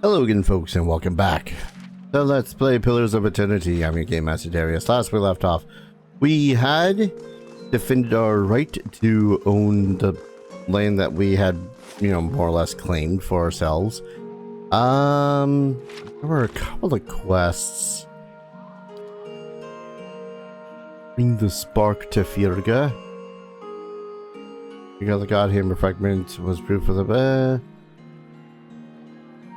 Hello again, folks, and welcome back. So let's play Pillars of Eternity. I'm your Game Master Darius. Last we left off, we had defended our right to own the land that we had, more or less claimed for ourselves. There were a couple of quests. Bring the spark to Firga. You got the Godhammer fragment was proof of the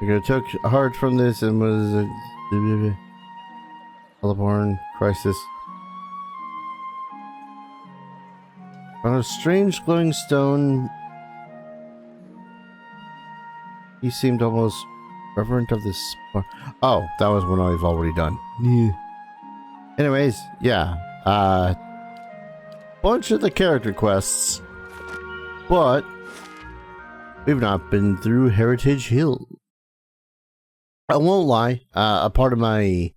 we took heart from this and was Hellborn Crisis. On a strange glowing stone, he seemed almost reverent of this. Oh, that was one I've already done. Yeah. Anyways, yeah, bunch of the character quests, but we've not been through Heritage Hill. I won't lie, a part of my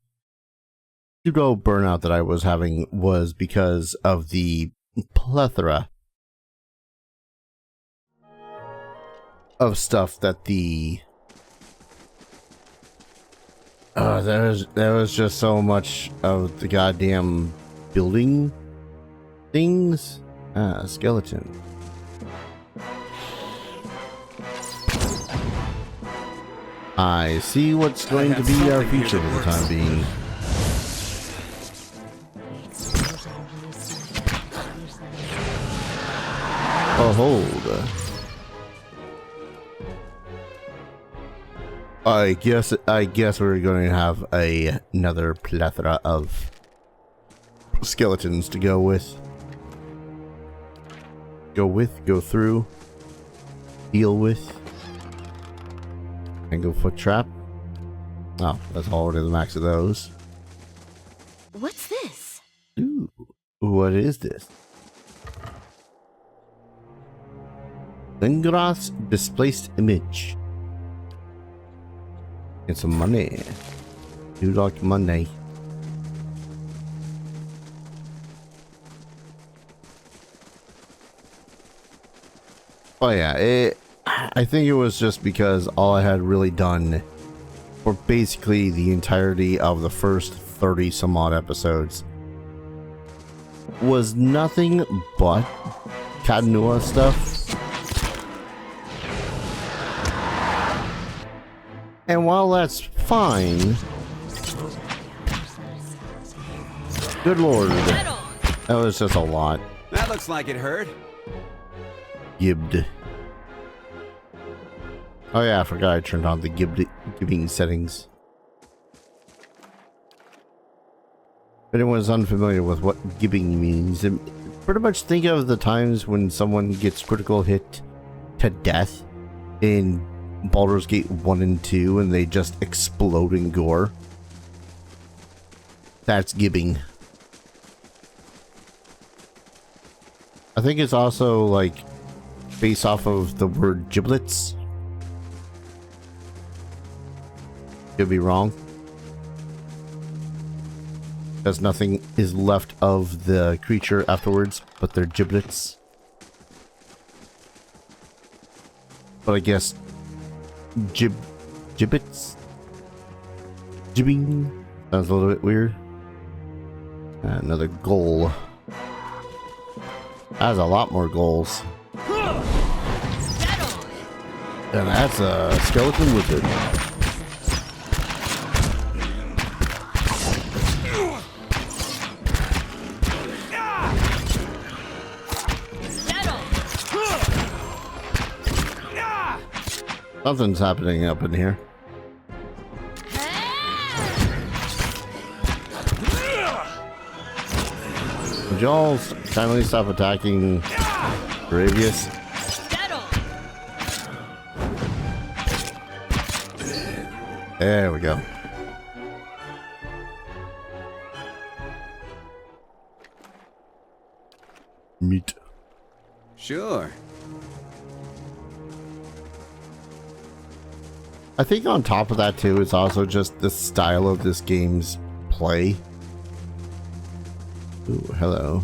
pseudo burnout that I was having was because of the plethora of stuff that there was just so much of the goddamn building things. Skeleton. I see what's going to be our future for the time being. Oh, hold. I guess we're going to have another plethora of skeletons to go through, deal with. Angle foot trap. Oh, that's already the max of those. What's this? Ooh, what is this? Lingrath's displaced image. Get some money. You like money. Oh yeah, I think it was just because all I had really done for basically the entirety of the first 30 some odd episodes was nothing but Katanua stuff. And while that's fine, good lord, that was just a lot. That looks like it hurt. Gibbed. Oh yeah, I forgot I turned on the gibbing settings. If anyone's unfamiliar with what gibbing means, pretty much think of the times when someone gets critical hit to death in Baldur's Gate 1 and 2 and they just explode in gore. That's gibbing. I think it's also like based off of the word giblets. Could be wrong, because nothing is left of the creature afterwards but their giblets. But I guess gibbets, jibbing sounds a little bit weird. Another goal. That's a lot more goals. And that's a skeleton wizard. Something's happening up in here. Would y'all kindly stop attacking Gravius? There we go. Meat. Sure. I think on top of that too, it's also just the style of this game's play. Ooh, hello.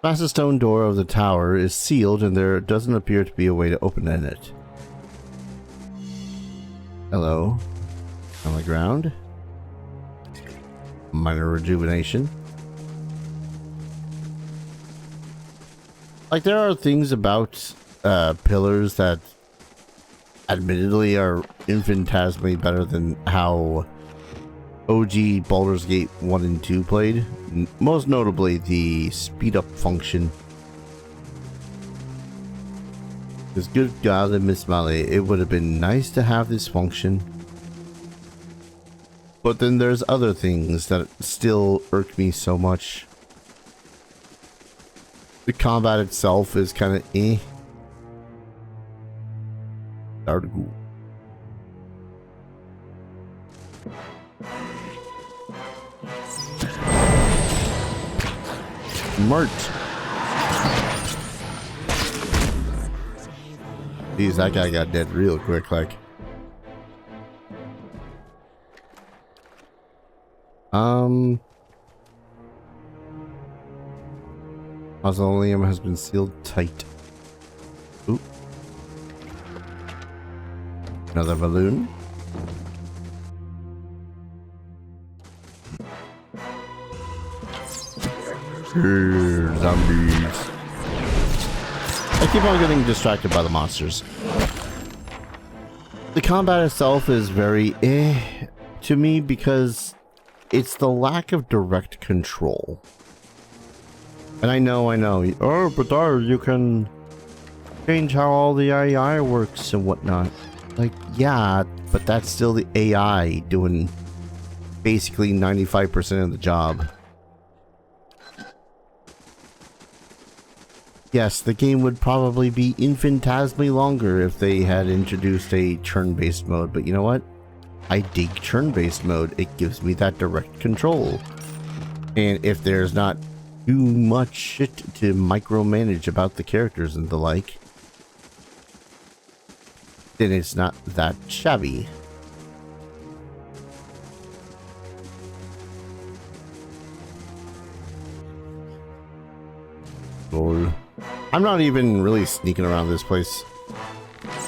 Massive stone door of the tower is sealed and there doesn't appear to be a way to open it. Hello. On the ground. Minor rejuvenation. Like, there are things about pillars that admittedly are infinitesimally better than how OG Baldur's Gate 1 and 2 played. Most notably, the speed up function. Because good God and Miss Molly, it would have been nice to have this function. But then there's other things that still irk me so much. The combat itself is kind of eh. Article. Smart. Jeez, that guy got dead real quick, like. Mausoleum has been sealed tight. Oop. Another balloon. Zombies. I keep on getting distracted by the monsters. The combat itself is very eh to me because it's the lack of direct control. And I know, oh, but you can change how all the AI works and whatnot. Like, yeah, but that's still the AI doing basically 95% of the job. Yes, the game would probably be infinitesimally longer if they had introduced a turn-based mode, but you know what? I dig turn-based mode. It gives me that direct control. And if there's not too much shit to micromanage about the characters and the like, then it's not that shabby. Lol. I'm not even really sneaking around this place.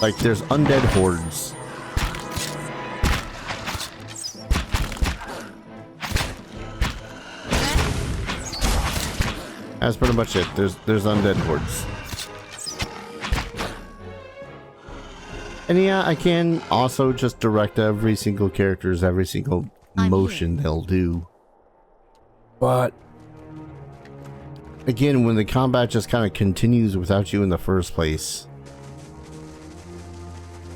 Like, there's undead hordes. That's pretty much it. There's undead hordes. And yeah, I can also just direct every single character's every single motion they'll do. But again, when the combat just kind of continues without you in the first place,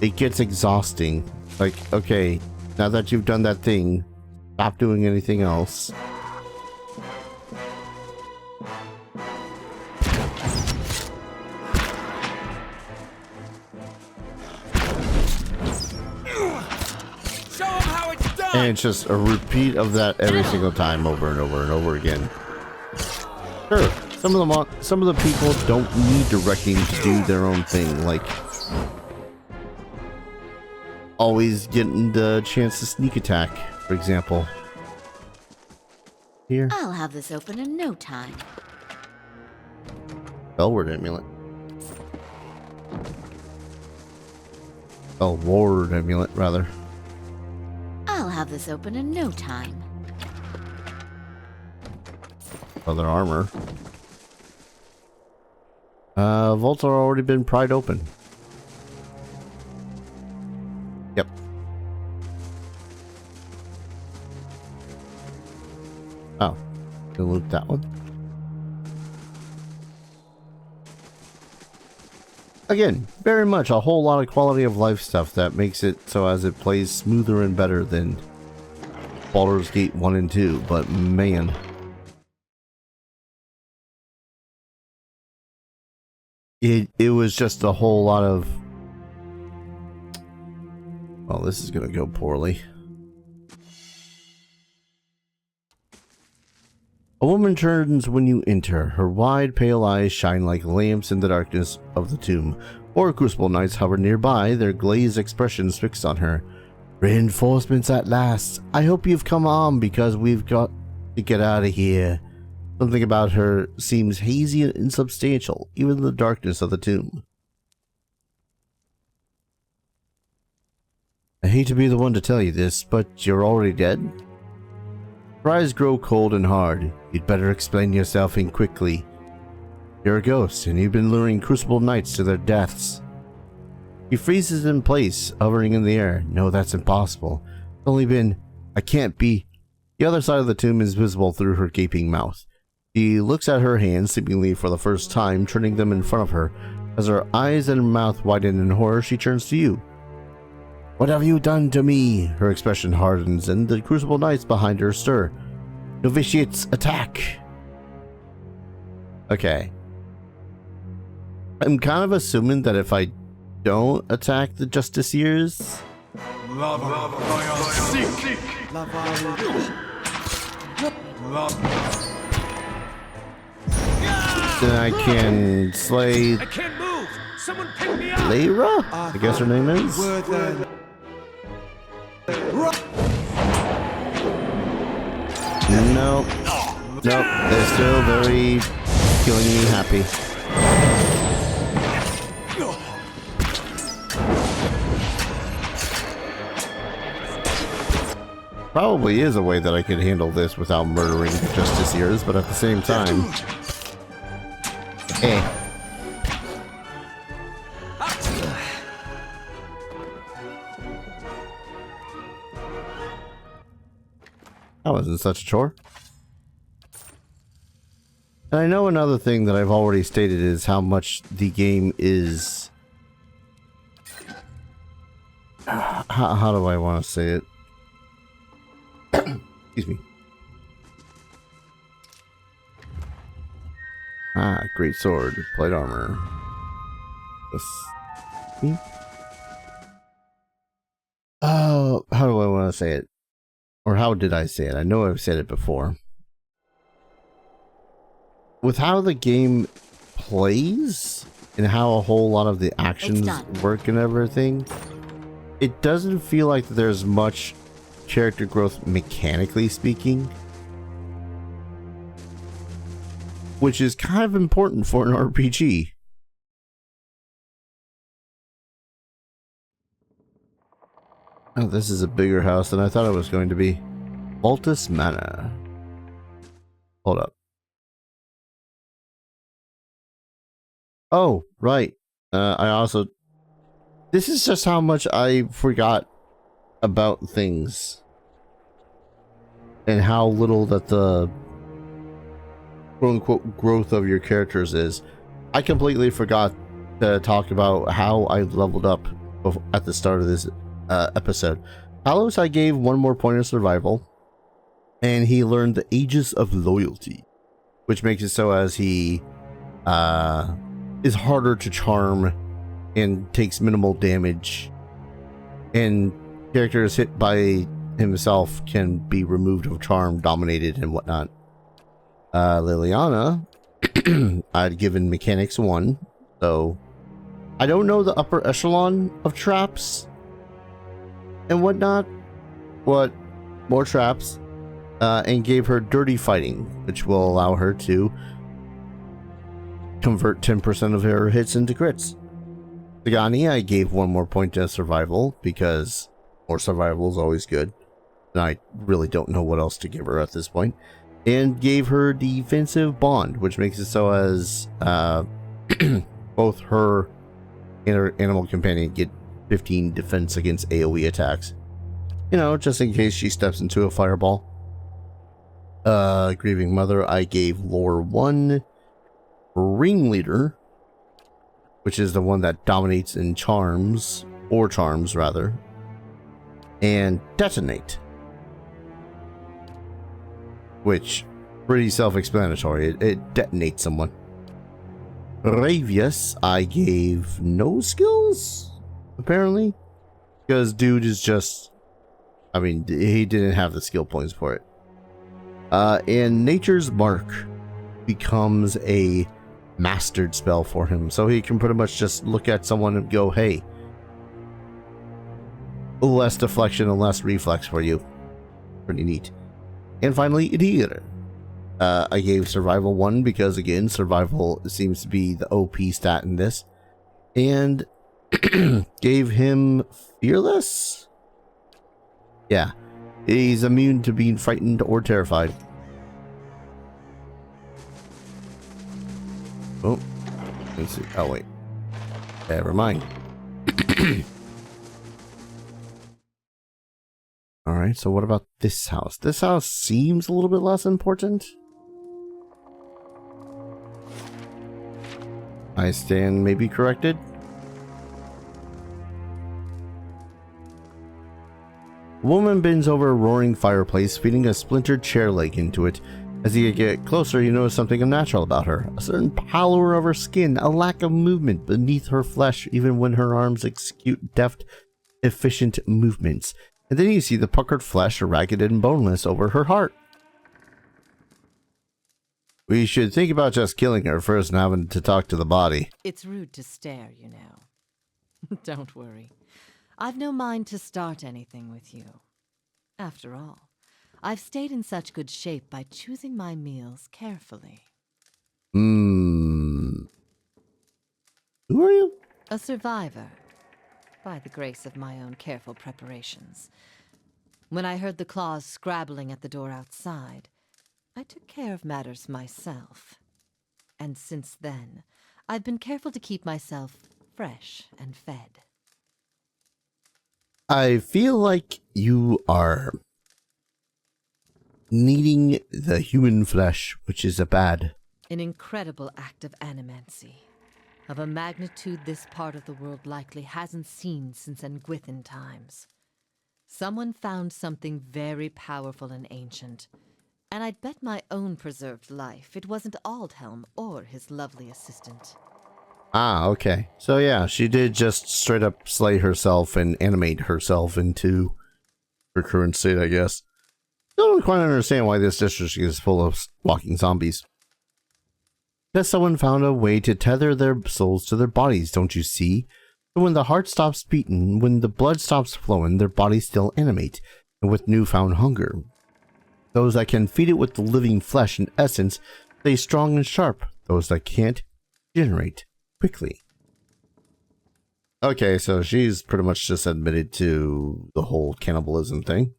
it gets exhausting. Like, okay, now that you've done that thing, stop doing anything else. And it's just a repeat of that every single time, over and over and over again. Sure, some of the people don't need directing to do their own thing, like always getting the chance to sneak attack, for example. Here. I'll have this open in no time. Bellward amulet. Bellward amulet, rather. I'll have this open in no time. Other armor. Vaults are already been pried open. Yep. Oh, gonna loot that one. Again, very much a whole lot of quality of life stuff that makes it so as it plays smoother and better than Baldur's Gate 1 and 2, but man. It was just a whole lot of... Well, this is gonna go poorly. A woman turns when you enter. Her wide, pale eyes shine like lamps in the darkness of the tomb. Four Crucible Knights hover nearby, their glazed expressions fixed on her. Reinforcements at last. I hope you've come on because we've got to get out of here. Something about her seems hazy and insubstantial, even in the darkness of the tomb. A hate to be the one to tell you this, but you're already dead? Your eyes grow cold and hard. You'd better explain yourself in quickly. You're a ghost, and you've been luring Crucible Knights to their deaths. He freezes in place, hovering in the air. No, that's impossible. It's only been... I can't be... The other side of the tomb is visible through her gaping mouth. She looks at her hands, seemingly for the first time, turning them in front of her. As her eyes and mouth widen in horror, she turns to you. What have you done to me? Her expression hardens, and the Crucible Knights behind her stir. Novitiates, attack! Okay. I'm kind of assuming that if I don't attack the Justiciars, then I can slay I can't move. Someone pick me up. Lyra? I guess her name is? Nope. Nope. They're still very killing me happy. Probably is a way that I could handle this without murdering the Justiciars, but at the same time... Eh. That wasn't such a chore. And I know another thing that I've already stated is how much the game is... How do I want to say it? Excuse me. Ah, great sword, plate armor. Oh, how do I want to say it? Or how did I say it? I know I've said it before. With how the game plays and how a whole lot of the actions work and everything, it doesn't feel like there's much character growth mechanically speaking, which is kind of important for an RPG. Oh, this is a bigger house than I thought it was going to be. Altus Manor. Hold up. Oh, right. I also... This is just how much I forgot about things. And how little that the quote-unquote growth of your characters is. I completely forgot to talk about how I leveled up at the start of this episode. Talos, I gave one more point of survival. And he learned the Aegis of Loyalty. Which makes it so as he... is harder to charm and takes minimal damage, and characters hit by himself can be removed of charm, dominated, and whatnot. Liliana, I'd given mechanics 1, so I don't know the upper echelon of traps and whatnot. What more traps? And gave her dirty fighting, which will allow her to convert 10% of her hits into crits. Sagani, I gave one more point to survival because more survival is always good. And I really don't know what else to give her at this point. And gave her defensive bond, which makes it so as both her and her animal companion get 15 defense against AoE attacks. You know, just in case she steps into a fireball. Grieving Mother, I gave lore 1. Ringleader, which is the one that dominates in charms, or charms rather, and Detonate, which pretty self-explanatory. It detonates someone. Ravius, I gave no skills, apparently, because dude is just, I mean, he didn't have the skill points for it. And Nature's Mark becomes a mastered spell for him, so he can pretty much just look at someone and go, hey, less deflection and less reflex for you. Pretty neat. And finally, Idir. I gave survival 1 because, again, survival seems to be the OP stat in this, and gave him fearless, Yeah. He's immune to being frightened or terrified. Oh. Let's see. Oh, wait. Never mind. Alright, so what about this house? This house seems a little bit less important. I stand may be corrected. A woman bends over a roaring fireplace, feeding a splintered chair leg into it. As you get closer, you notice something unnatural about her. A certain pallor of her skin, a lack of movement beneath her flesh, even when her arms execute deft, efficient movements. And then you see the puckered flesh, ragged and boneless, over her heart. We should think about just killing her first and having to talk to the body. It's rude to stare, you know. Don't worry. I've no mind to start anything with you. After all, I've stayed in such good shape by choosing my meals carefully. Who are you? A survivor, by the grace of my own careful preparations. When I heard the claws scrabbling at the door outside, I took care of matters myself. And since then, I've been careful to keep myself fresh and fed. I feel like you are needing the human flesh, which is a bad. An incredible act of animancy, of a magnitude this part of the world likely hasn't seen since Engwithan times. Someone found something very powerful and ancient, and I'd bet my own preserved life it wasn't Aldhelm or his lovely assistant. Ah, okay. So yeah, she did just straight up slay herself and animate herself into her current state, I guess. Still don't quite understand why this district is full of walking zombies. Because someone found a way to tether their souls to their bodies, don't you see? So when the heart stops beating, when the blood stops flowing, their bodies still animate, and with newfound hunger. Those that can feed it with the living flesh and essence stay strong and sharp. Those that can't, generate quickly. Okay, so she's pretty much just admitted to the whole cannibalism thing.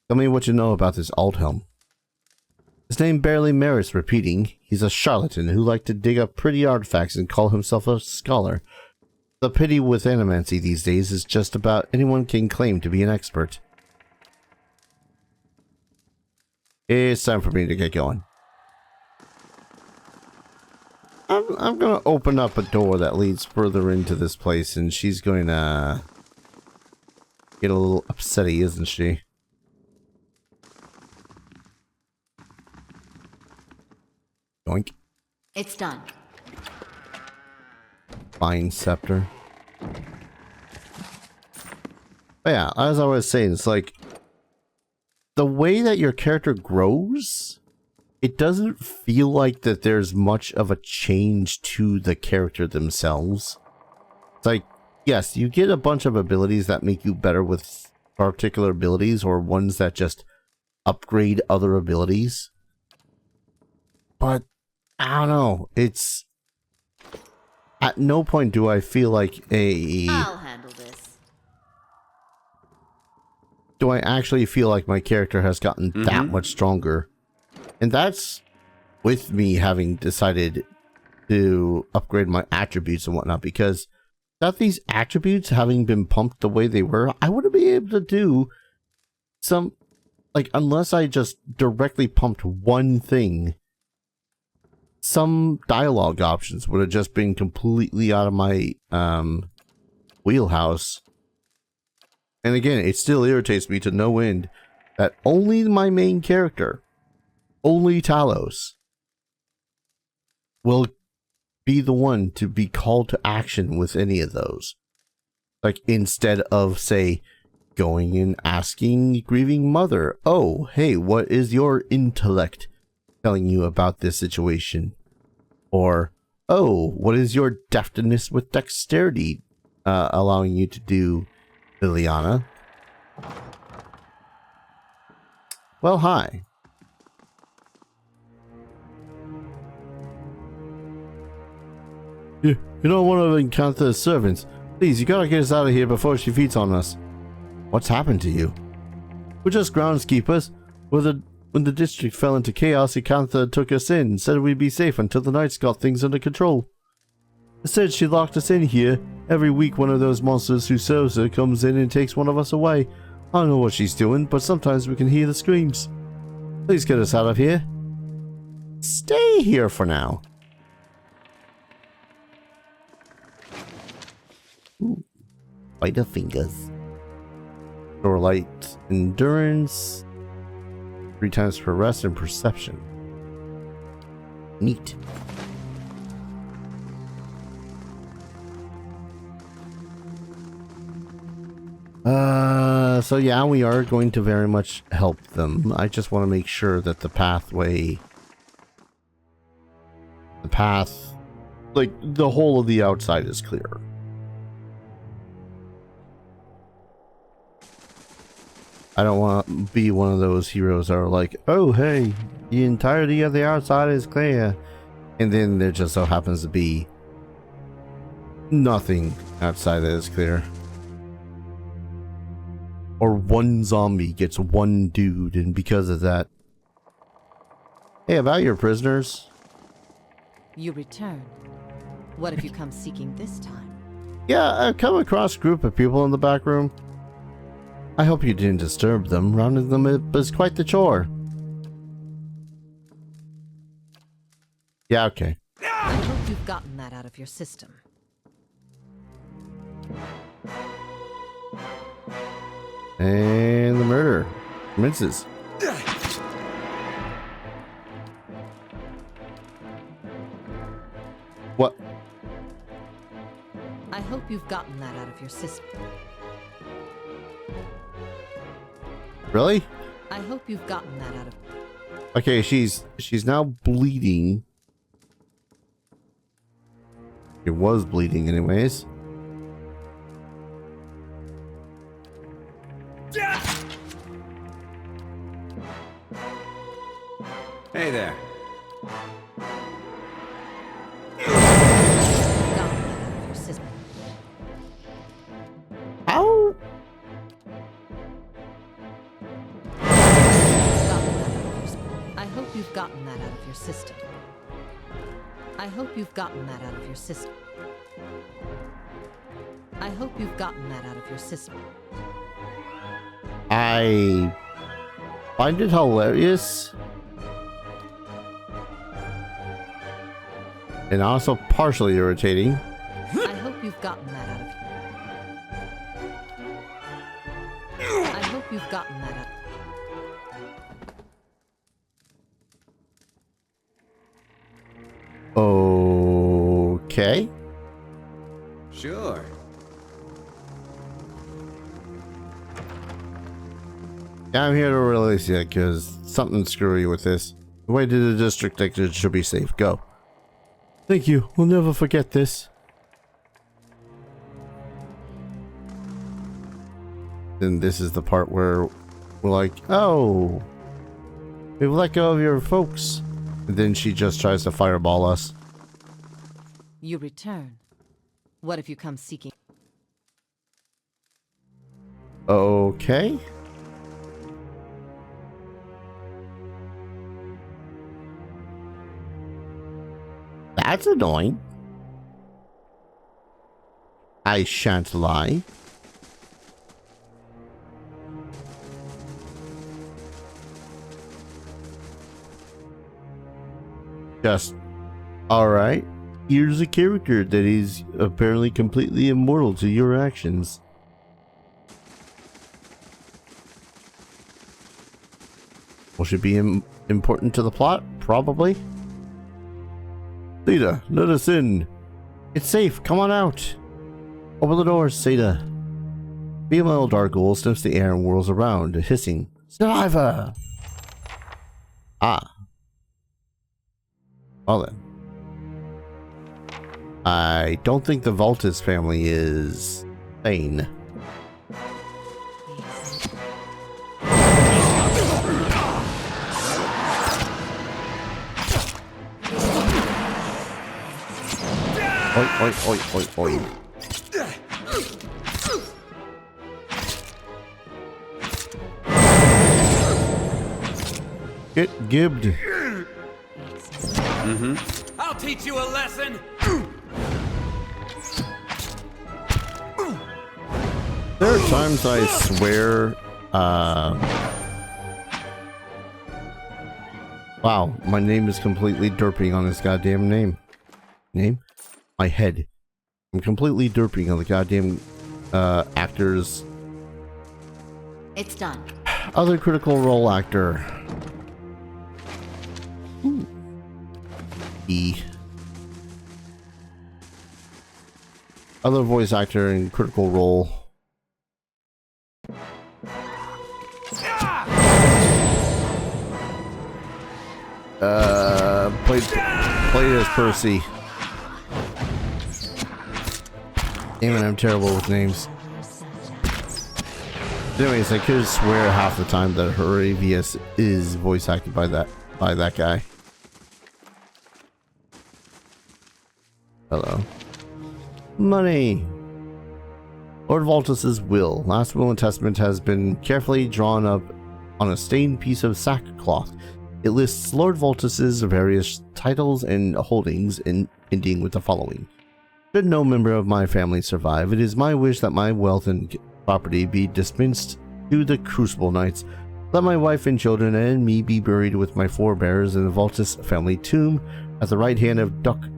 Tell me what you know about this Aldhelm. His name barely merits repeating. He's a charlatan who liked to dig up pretty artifacts and call himself a scholar. The pity with animancy these days is just about anyone can claim to be an expert. It's time for me to get going. I'm gonna open up a door that leads further into this place, and she's going to get a little upsetty, isn't she? Yoink. It's done. Fine scepter. But yeah, as I was saying, it's like the way that your character grows, it doesn't feel like that there's much of a change to the character themselves. It's like, yes, you get a bunch of abilities that make you better with particular abilities, or ones that just upgrade other abilities. But I don't know, it's at no point do I feel like I'll handle this. do I actually feel like my character has gotten that much stronger. And that's with me having decided to upgrade my attributes and whatnot, because without these attributes having been pumped the way they were, I wouldn't be able to do some, like, unless I just directly pumped one thing, some dialogue options would have just been completely out of my wheelhouse. And again, it still irritates me to no end that only my main character, only Talos, will be the one to be called to action with any of those. Like, instead of, say, going and asking grieving mother, oh, hey, what is your intellect telling you about this situation? Or, oh, what is your deftness with dexterity allowing you to do, Liliana? Well, hi. You don't want to encounter the servants. Please, you gotta get us out of here before she feeds on us. What's happened to you? We're just groundskeepers. When the district fell into chaos, Ikantha took us in, said we'd be safe until the Knights got things under control. Instead, she locked us in here. Every week, one of those monsters who serves her comes in and takes one of us away. I don't know what she's doing, but sometimes we can hear the screams. Please get us out of here. Stay here for now. Ooh. Spider fingers. Or light endurance. 3 times for rest and perception. Neat. So yeah, we are going to very much help them. I just want to make sure that the path, like the whole of the outside is clear. I don't want to be one of those heroes that are like, oh hey, the entirety of the outside is clear. And then there just so happens to be nothing outside that is clear. Or one zombie gets one dude, and because of that... Hey, about your prisoners. You return. What have you come seeking this time? Yeah, I've come across a group of people in the back room. I hope you didn't disturb them. Rounding them up is quite the chore. Yeah, okay. I hope you've gotten that out of your system. And the murder commences. What? I hope you've gotten that out of your system. Really? I hope you've gotten that out of... Okay, she's now bleeding. It was bleeding anyways. Hey there. Gotten that out of your system. Ow! I hope you've gotten that out of your system. I hope you've gotten that out of your system. I hope you've gotten that out of your system. I find it hilarious. And also partially irritating. I hope you've gotten that out of... I hope you've gotten that out. Okay. Sure. Yeah, I'm here to release it because something's screwy with this. The way to the district exit should be safe. Go. Thank you. We'll never forget this. Then this is the part where we're like, oh, we've let go of your folks. And then she just tries to fireball us. You return. What have you come seeking? Okay. That's annoying. I shan't lie. Just, alright. Here's a character that is apparently completely immortal to your actions. Well, should be important to the plot? Probably. Seda, let us in. It's safe. Come on out. Open the doors, Seda. Female dark ghoul sniffs the air and whirls around, hissing. Saliva! Ah. Well then. I don't think the Voltis family is sane. Oi, oi, oi, oi, oi. Get gibbed. I'll teach you a lesson. There are times I swear, wow, my name is completely derping on this goddamn name. My head. I'm completely derping on the goddamn, actors. It's done. Other critical role actor. Ooh. E. Other voice actor in critical role. Played as Percy. Damn it, I'm terrible with names. Anyways, I could swear half the time that Horavius is voice acted by that guy. Hello. Money. Lord Voltus's will. Last will and testament has been carefully drawn up on a stained piece of sackcloth. It lists Lord Voltus's various titles and holdings, ending with the following. Should no member of my family survive, it is my wish that my wealth and property be dispensed to the Crucible Knights. Let my wife and children and me be buried with my forebears in the Voltus family tomb at the right hand of Duke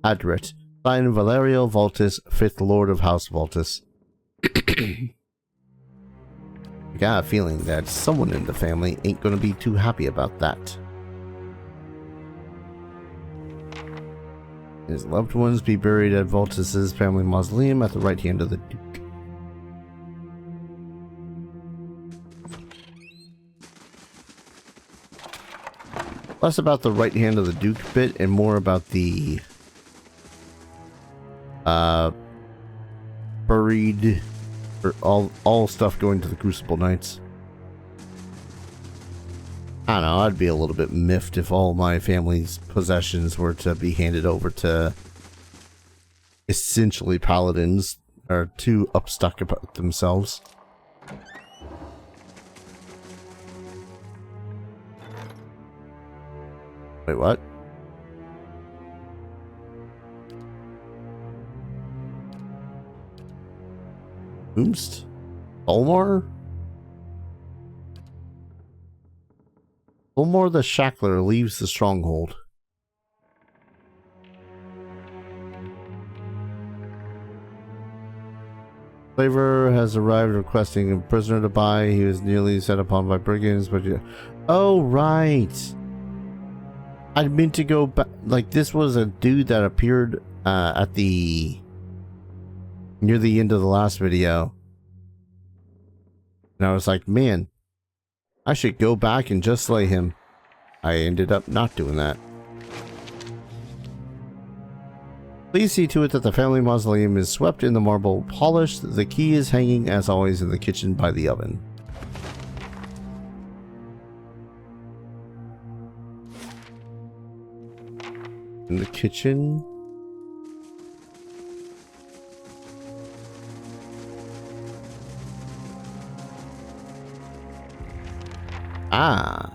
Adret, signed Valerio Voltus, 5th Lord of House Voltus. I got a feeling that someone in the family ain't gonna be too happy about that. His loved ones be buried at Voltus's family mausoleum at the right hand of the Duke. Less about the right hand of the Duke bit and more about the buried, or all stuff going to the Crucible Knights. I don't know, I'd be a little bit miffed if all my family's possessions were to be handed over to essentially paladins, or too upstuck about themselves. Wait, what? Boomst? Olmar? Olmar the Shackler leaves the stronghold. Slaver has arrived requesting a prisoner to buy. He was nearly set upon by brigands, but oh, right. I meant to go back. Like, this was a dude that appeared at the near the end of the last video, and I was like, man, I should go back and just slay him. I ended up not doing that. Please see to it that the family mausoleum is swept and the marble polished. The key is hanging as always in the kitchen by the oven. In the kitchen. Ah,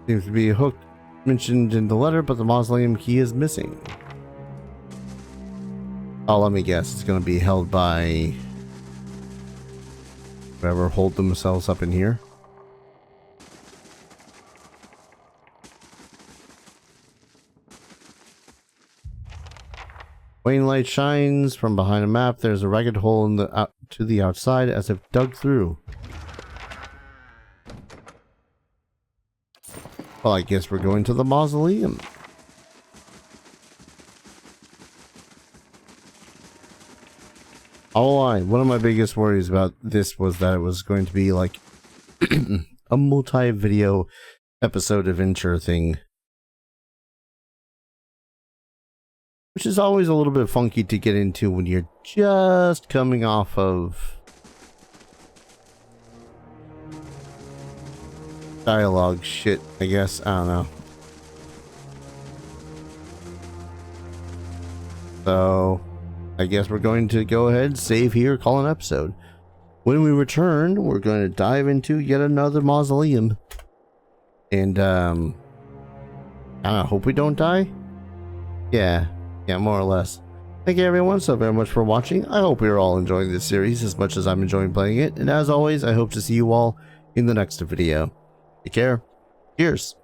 seems to be a hook mentioned in the letter, but the mausoleum key is missing. Oh, let me guess, it's going to be held by whoever hold themselves up in here. When light shines from behind a map, there's a ragged hole in the to the outside, as if dug through. Well, I guess we're going to the mausoleum. One of my biggest worries about this was that it was going to be like a multi-video episode adventure thing. Which is always a little bit funky to get into when you're just coming off of dialogue shit, I guess. I don't know. So, I guess we're going to go ahead, save here, call an episode. when we return, we're going to dive into yet another mausoleum. And, I hope we don't die. Yeah, more or less. Thank you everyone so very much for watching. I hope you're all enjoying this series as much as I'm enjoying playing it. And as always, I hope to see you all in the next video. Take care. Cheers.